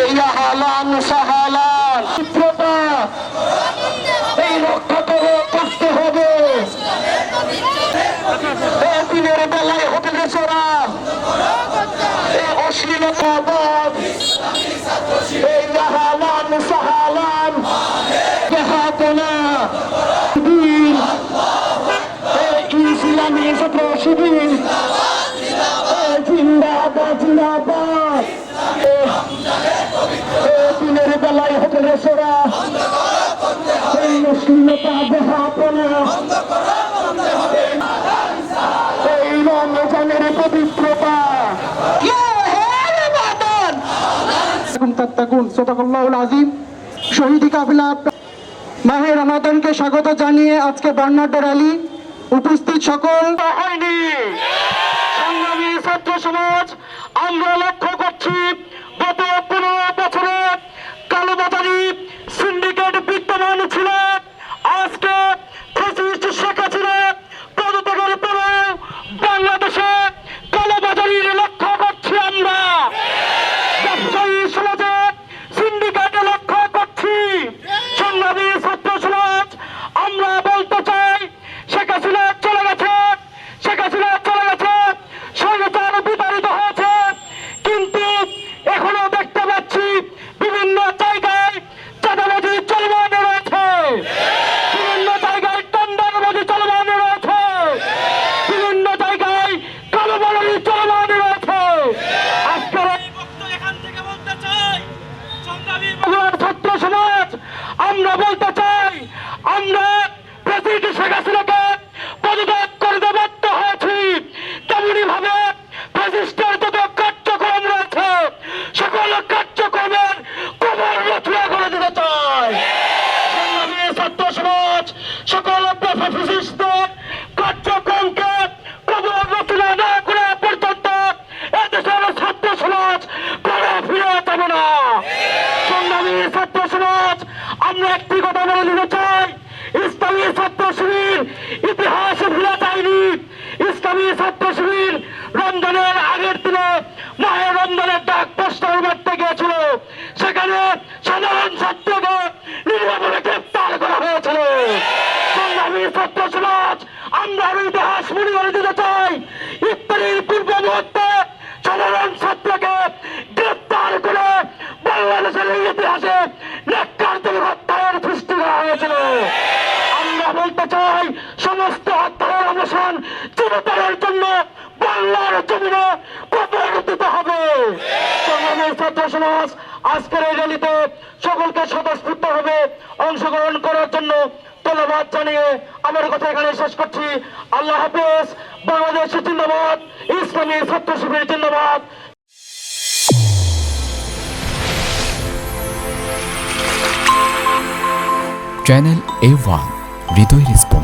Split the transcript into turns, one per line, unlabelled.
এই আহলান সাহালান চিত্রটা এই রক্ষা করতে হবে। দিনের বেলায় হোটেলে চড়া এই অশ্লীলতা বাদ এই আহলান সাহালান দেখাতনা ইসলামী ছাত্র শিবির জিন্দাবাদ জিন্দাবাদ। দিনের বেলায় হোটেলে চড়া এই অশ্লীলতা দেখাতনা এই রমজানের পবিত্রতা শহীদি কাফিলা মাহে রমাদানকে স্বাগত জানিয়ে আজকে বর্ণাঢ্য র্যালি উপস্থিত সকল হয়নি। সংগ্রামী ছাত্র সমাজ, আমরা লক্ষ্য করছি গত 15 বছরে কালোবাজারি সিন্ডিকেট বিদ্যমান ছিল। আজকে ফ্যাসিস্ট শেখ হাসিনা পদত্যাগের পরে বাংলাদেশে কালোবাজারির লক্ষ্য করছি আমরা। ব্যবসায়ী সমাজে সিন্ডিকেটে লক্ষ্য করছি। সংগ্রামী ছাত্র সমাজ, আমরা বলতে চাই শেখ হাসিনা চলে গেছে, শেখ হাসিনা চলে গেছে, স্বৈরাচার বিতাড়িত হয়েছে, কিন্তু এখনো দেখতে পাচ্ছি বিভিন্ন জায়গায় চাঁদাবাজি চলমান রয়েছে, বিভিন্ন জায়গায় টেন্ডারবাজি চলমান রয়েছে, বিভিন্ন জায়গায় কালোবাজারি চলমান রয়েছে। আজকের
এখান থেকে বলতে চাই সংগ্রামী
ছাত্র সমাজ, আমরা বলতে চাই আমরা প্রেসিডেন্ট শেখ হাসিনাকে পদত্যাগ করতে বাধ্য হয়েছি। তেমনি ভাবে ফ্যাসিস্টের যত কার্যক্রম রয়েছে সকল কার্যক্রমের কবর রচনা করে দিতে চাই। সংগ্রামী ছাত্র সমাজ সকল ফ্যাসিস্টের কার্যক্রমকে কবর রচনা না করা পর্যন্ত এদেশের ছাত্র সমাজ করে ফিরে যাবে না। সংগ্রামী ছাত্র সমাজ, আমরা একটি কথা বলে দিতে চাই, ইসলামী ছাত্র শিবির ইতিহাসে ভুলে যায়নি। ইসলামী ছাত্র শিবির রমজানের আগের দিনে মাহে রমজানের ডাক প্রস্তাব করতে গিয়েছিল, সেখানে সাধারণ ছাত্রকে নির্মমভাবে গ্রেপ্তার করা হয়েছিল। সংগ্রামী ছাত্র সমাজ, আমরা ইতিহাস মনে করে দিতে চাই, ইফতারির পূর্ব মুহূর্তে সাধারণ ছাত্রকে গ্রেপ্তার করে বাংলাদেশের ইতিহাসে নেককারদের হত্যার সৃষ্টি করা হয়েছিল। আমরা বলতে চাই সমস্ত হত্যার অবসান চিরতরের জন্য বাংলার জমিনে প্রতিষ্ঠিত হবে। সংগ্রামী ছাত্র সমাজ, আজকের এই র্যালিতে সকলকে স্বতঃস্ফূর্ত হবে অংশগ্রহণ করার জন্য ধন্যবাদ জানিয়ে আমার কথা এখানে শেষ করছি। আল্লাহ হাফেজ। বাংলাদেশ জিন্দাবাদ, ইসলামী ছাত্র শিবির জিন্দাবাদ।
চ্যানেল A1 হৃদয় রেসপন্স।